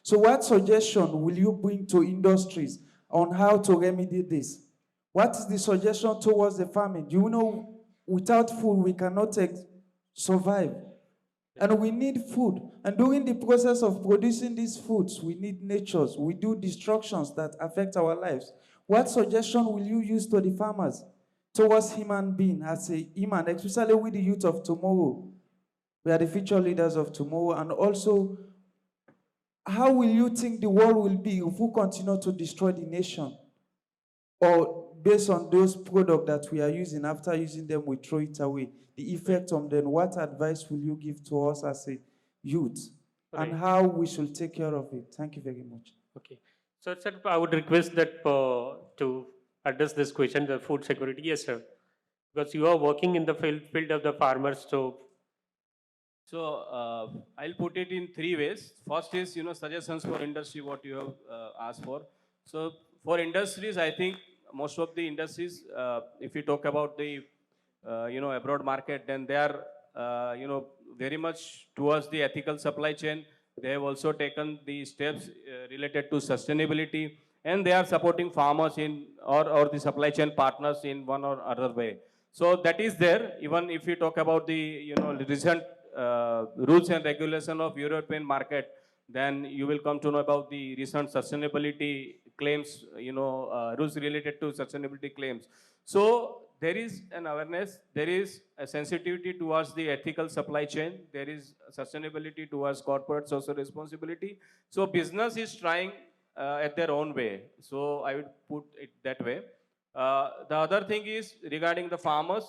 So what suggestion will you bring to industries on how to remedy this? What is the suggestion towards the farming? Do you know without food we cannot survive? And we need food. And during the process of producing these foods, we need natures. We do destructions that affect our lives. What suggestion will you use to the farmers towards human being as a human, especially with the youth of tomorrow? We are the future leaders of tomorrow. And also, how will you think the world will be if we continue to destroy the nation? Or based on those products that we are using, after using them, we throw it away. The effect on them, what advice will you give to us as a youth and Right. how we should take care of it? Thank you very much. Okay. So, sir, I would request that to address this question, the food security. Yes, sir. Because you are working in the field of the farmers, so So I'll put it in three ways. First is, suggestions for industry, what you have asked for. So for industries, I think most of the industries, if you talk about the, abroad market, then they are, very much towards the ethical supply chain. They have also taken the steps related to sustainability, and they are supporting farmers in or the supply chain partners in one or other way. So that is there. Even if you talk about the recent rules and regulation of European market, then you will come to know about the recent sustainability claims, rules related to sustainability claims. So there is an awareness, there is a sensitivity towards the ethical supply chain, there is sustainability towards corporate social responsibility. So business is trying at their own way. So I would put it that way. The other thing is regarding the farmers.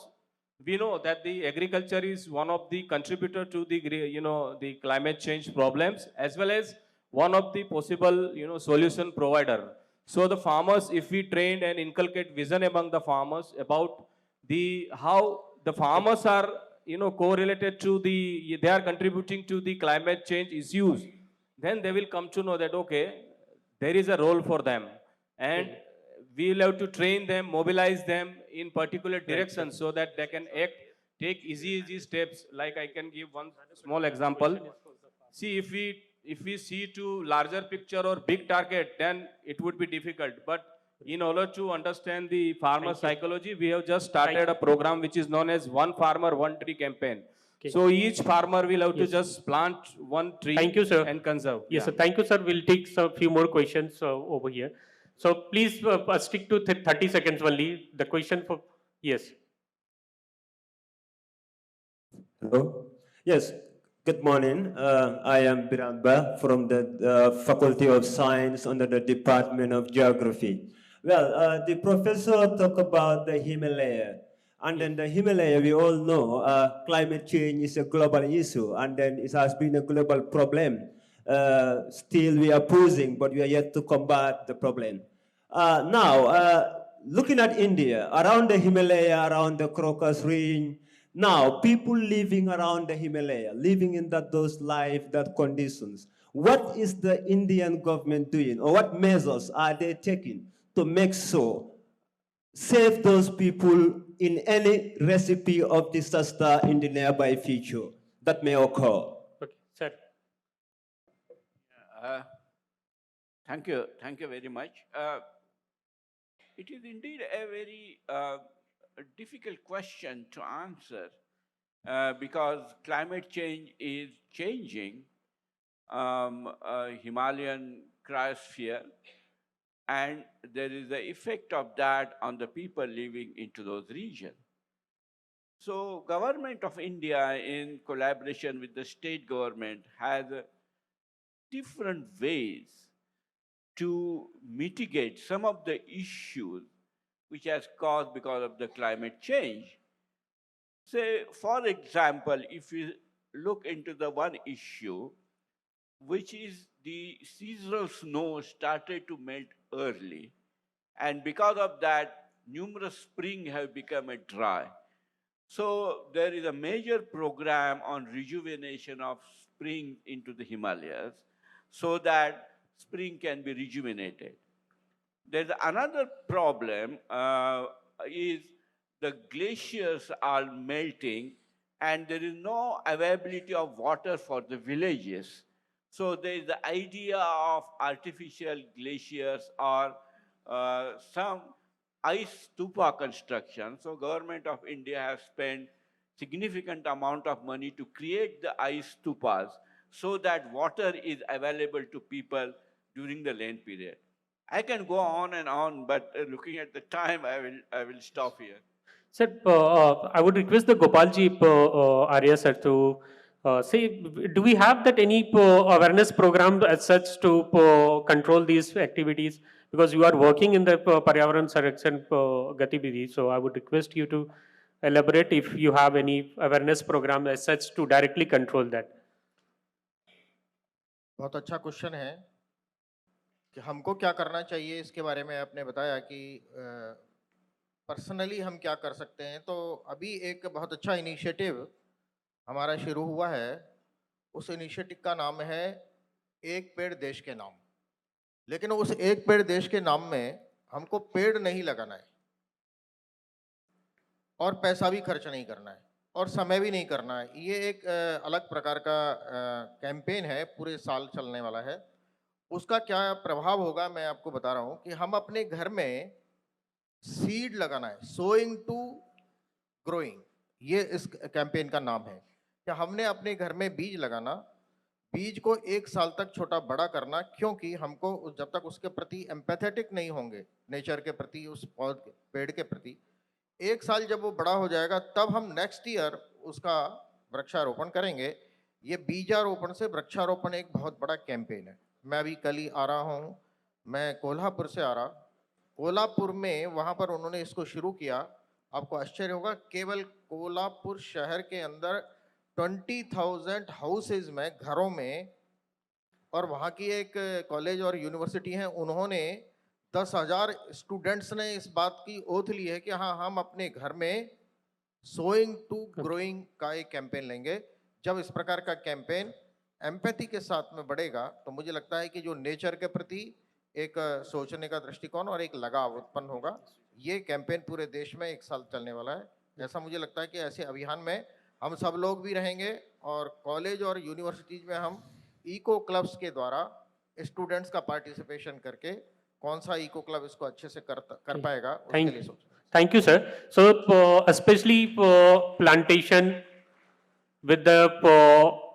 We know that the agriculture is one of the contributor to the the climate change problems, as well as one of the possible solution provider. So the farmers, if we train and inculcate vision among the farmers about the how the farmers are correlated to the they are contributing to the climate change issues, then they will come to know that okay, there is a role for them, and we will have to train them, mobilize them in particular directions so that they can act, take easy steps. Like I can give one small example. See, if we see to larger picture or big target, then it would be difficult. But in order to understand the farmer psychology, we have just started a program which is known as One Farmer, One Tree campaign. okay. So each farmer will have to Yes. just plant one tree. Thank you, sir. And conserve. Yes, Yeah. sir. Thank you, sir. We'll take some few more questions over here. So please stick to 30 seconds only. The question for yes. Hello. Yes. Good morning. I am Biramba from the Faculty of Science under the Department of Geography. Well, the professor talked about the Himalaya. And then the Himalaya, we all know climate change is a global issue, and then it has been a global problem. Still, we are posing, but we are yet to combat the problem. Now, looking at India, around the Himalaya, around the Crocus Range, now people living around the Himalaya, living in those life, that conditions, what is the Indian government doing, or what measures are they taking to make sure save those people in any recipe of disaster in the nearby future that may occur? Okay, sir. Thank you very much. It is indeed a very difficult question to answer because climate change is changing Himalayan cryosphere, and there is the effect of that on the people living into those regions. So government of India in collaboration with the state government has different ways to mitigate some of the issues which has caused because of the climate change. Say, for example, if you look into the one issue, which is the seasonal snow started to melt early, and because of that, numerous springs have become dry. So there is a major program on rejuvenation of spring into the Himalayas so that spring can be rejuvenated. There's another problem is the glaciers are melting and there is no availability of water for the villages. So there is the idea of artificial glaciers or some ice stupa construction. So government of India has spent significant amount of money to create the ice stupas so that water is available to people during the rain period. I can go on and on, but looking at the time, I will stop here. Sir, I would request the Gopalji, Arya sir, to say, do we have that any awareness program as such to control these activities? Because you are working in the Paryavaran Sanrakshan Gatividhi, so I would request you to elaborate if you have any awareness program as such to directly control that. बहुत अच्छा question है कि हमको क्या करना चाहिए इसके बारे में आपने बताया कि पर्सनली हम क्या कर सकते हैं। तो अभी एक बहुत अच्छा इनिशिएटिव हमारा शुरू हुआ है। उस इनिशिएटिव का नाम है एक पेड़ देश के नाम। लेकिन उस एक पेड़ देश के नाम में हमको पेड़ नहीं लगाना है और पैसा भी खर्च नहीं करना है और समय भी नहीं करना है। ये एक अलग प्रकार का कैंपेन है, पूरे साल चलने वाला है। उसका क्या प्रभाव होगा मैं आपको बता रहा हूँ कि हम अपने घर में सीड लगाना है, सोइंग टू ग्रोइंग, ये इस कैंपेन का नाम है। कि हमने अपने घर में बीज लगाना, बीज को 1 साल तक छोटा बड़ा करना, क्योंकि हमको जब तक उसके प्रति एम्पैथेटिक नहीं होंगे, नेचर के प्रति, उस पेड़ के प्रति, 1 साल जब वो बड़ा हो जाएगा तब हम नेक्स्ट ईयर उसका वृक्षारोपण करेंगे। ये बीजारोपण से वृक्षारोपण एक बहुत बड़ा कैंपेन है। मैं अभी कल ही आ रहा हूँ, मैं कोल्हापुर से आ रहा। कोल्हापुर में वहाँ पर उन्होंने इसको शुरू किया। आपको आश्चर्य होगा, केवल कोल्हापुर शहर के अंदर 20,000 हाउसेज में, घरों में, और वहाँ की एक कॉलेज और यूनिवर्सिटी है, उन्होंने 10,000 स्टूडेंट्स ने इस बात की ओथ ली है कि हाँ, हम अपने घर में सोइंग टू ग्रोइंग का एक कैंपेन लेंगे। जब इस प्रकार का कैंपेन एम्पैथी के साथ में बढ़ेगा तो मुझे लगता है कि जो नेचर के प्रति एक सोचने का दृष्टिकोण और एक लगाव उत्पन्न होगा। ये कैंपेन पूरे देश में 1 साल चलने वाला है। ऐसा मुझे लगता है कि ऐसे अभियान में हम सब लोग भी रहेंगे और कॉलेज और यूनिवर्सिटीज में हम इको क्लब्स के द्वारा स्टूडेंट्स का पार्टिसिपेशन करके कौन सा इको क्लब इसको अच्छे से कर पाएगा उसके लिए सोच। Thank you, sir. So, especially plantation with the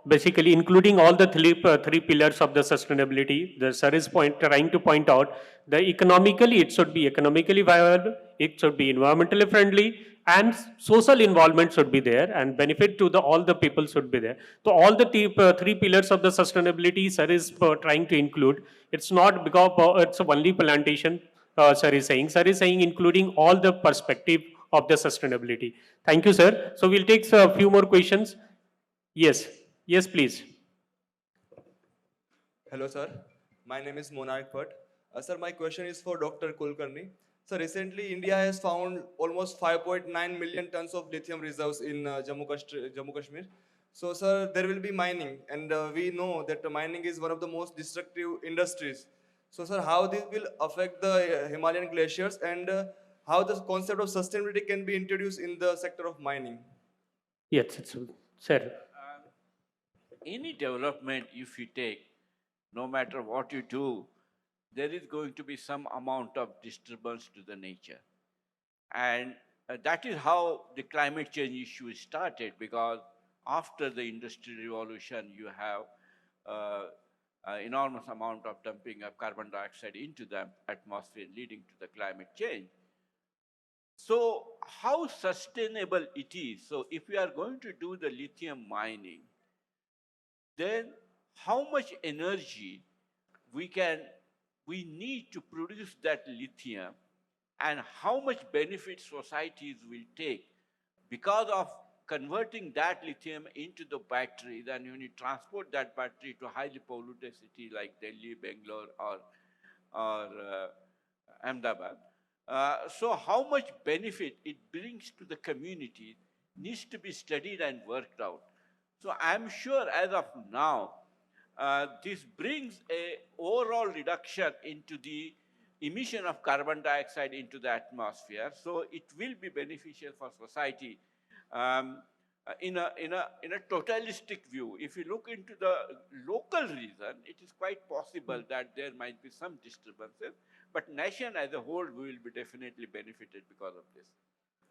basically including all the three pillars of the sustainability. The sir is trying to point out the economically, it should be economically viable, it should be environmentally friendly, and social involvement should be there, and benefit to all the people should be there. So all the three pillars of the sustainability sir is trying to include. It's not because it's only plantation. Sir is saying including all the perspective of the sustainability. Thank you, sir. So we'll take a few more questions. Yes, please. Hello, sir. My name is Monarch Bhatt. Sir, my question is for Dr. Kulkarni. So recently, India has found almost 5.9 million tons of lithium reserves in Jammu Kashmir. So, sir, there will be mining, and we know that mining is one of the most destructive industries. So, sir, how this will affect the Himalayan glaciers, and how the concept of sustainability can be introduced in the sector of mining? Yes, sir. Any development, if you take, no matter what you do, there is going to be some amount of disturbance to the nature. And that is how the climate change issue started, because after the industrial revolution, you have enormous amount of dumping of carbon dioxide into the atmosphere, leading to the climate change. So how sustainable it is? So if we are going to do the lithium mining, then how much energy we can we need to produce that lithium and how much benefit societies will take because of converting that lithium into the battery. Then when you transport that battery to highly polluted city like Delhi, Bangalore, or Ahmedabad. So how much benefit it brings to the community needs to be studied and worked out. So I'm sure as of now, this brings a overall reduction into the emission of carbon dioxide into the atmosphere. So it will be beneficial for society in a totalistic view. If you look into the local reason, it is quite possible that there might be some disturbances, but nation as a whole will be definitely benefited because of this.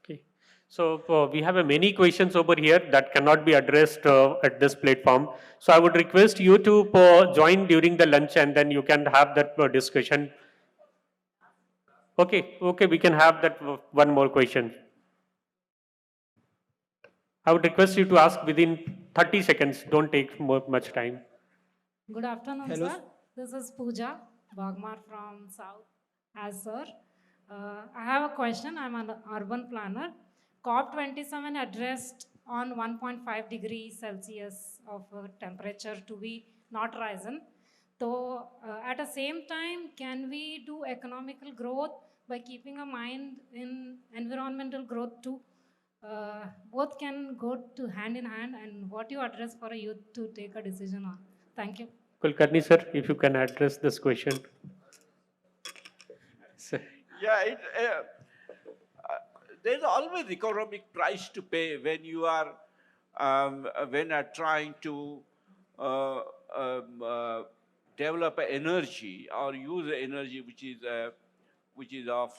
Okay. So we have many questions over here that cannot be addressed at this platform. So I would request you to join during the lunch and then you can have that discussion. Okay, okay, we can have that one more question. I would request you to ask within 30 seconds. Don't take much time. Good afternoon, Hello. sir. This is Pooja Bagmar from South. As sir, I have a question. I'm an urban planner. COP27 addressed on 1.5 degrees Celsius of temperature to be not risen. So at the same time, can we do economical growth by keeping a mind in environmental growth too? Both can go to hand in hand, and what you address for a youth to take a decision on. Thank you. Kulkarni sir, if you can address this question. Sir. Yeah, there's always economic price to pay when you are trying to develop energy or use energy which is of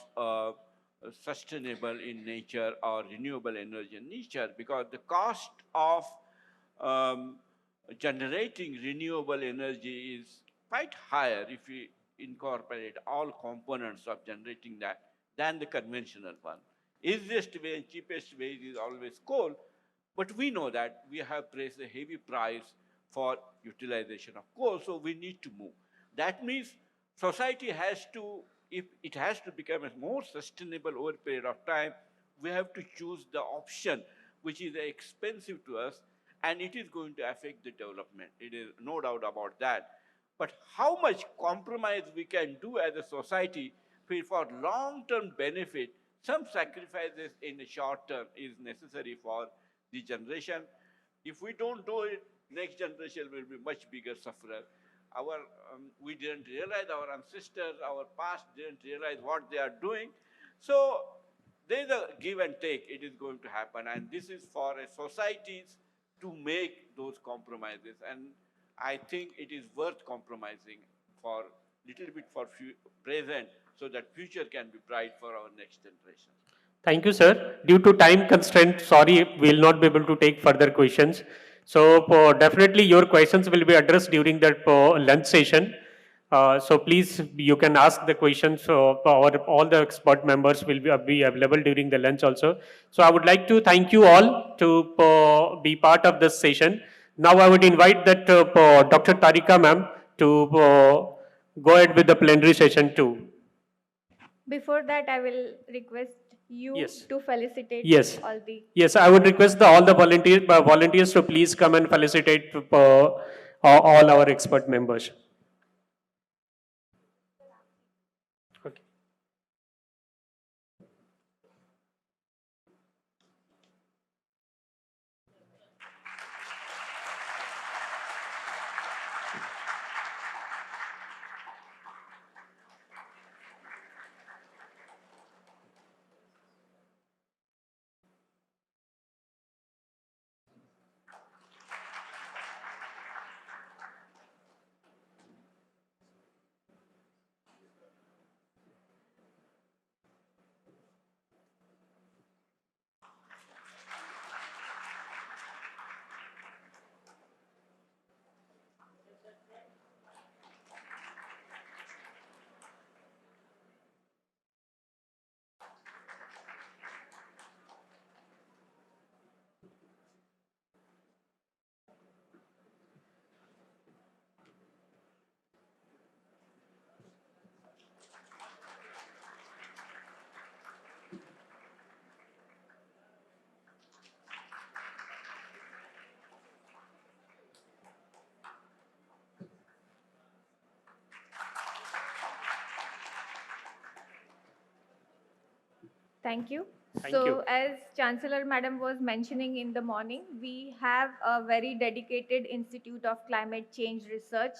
sustainable in nature or renewable energy in nature, because the cost of generating renewable energy is quite higher if we incorporate all components of generating that than the conventional one. Easiest way and cheapest way is always coal, but we know that we have placed a heavy price for utilization of coal, so we need to move. That means society has to, if it has to become more sustainable over a period of time, we have to choose the option which is expensive to us, and it is going to affect the development. It is no doubt about that. But how much compromise we can do as a society for long-term benefit, some sacrifices in the short term is necessary for the generation. If we don't do it, next generation will be much bigger sufferer. We didn't realize, our ancestors, our past didn't realize what they are doing. So there's a give and take. It is going to happen. And this is for a societies to make those compromises. And I think it is worth compromising for little bit for present, so that future can be bright for our next generation. Thank you, sir. Due to time constraint, sorry, we will not be able to take further questions. So definitely your questions will be addressed during that lunch session. So please, you can ask the questions. All the expert members will be available during the lunch also. So I would like to thank you all to be part of this session. Now I would invite that Dr. Tarika ma'am to go ahead with the plenary session too. Before that, I will request you Yes. to felicitate Yes. all the. Yes, I would request all the volunteers to please come and felicitate all our expert members. Okay. Thank you. Thank you. So, as Chancellor Madam was mentioning in the morning, we have a very dedicated Institute of Climate Change Research,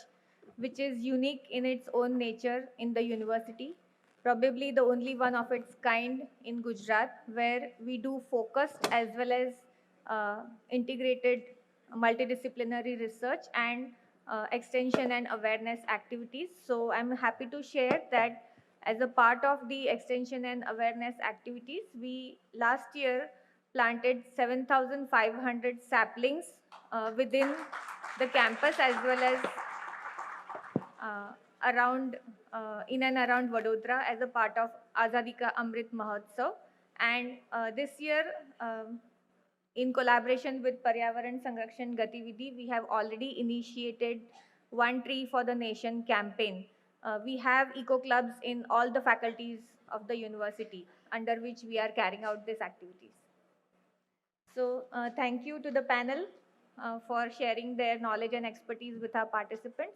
which is unique in its own nature in the university. Probably the only one of its kind in Gujarat, where we do focused as well as integrated multidisciplinary research and extension and awareness activities. So, I'm happy to share that as a part of the extension and awareness activities, we last year planted 7,500 saplings within the campus as well as around in and around Vadodara as a part of Azadi Ka Amrit Mahotsav. And this year, in collaboration with Paryavaran Sanrakshan Gatividhi, we have already initiated One Tree for the Nation campaign. We have eco clubs in all the faculties of the university under which we are carrying out these activities. So thank you to the panel for sharing their knowledge and expertise with our participants.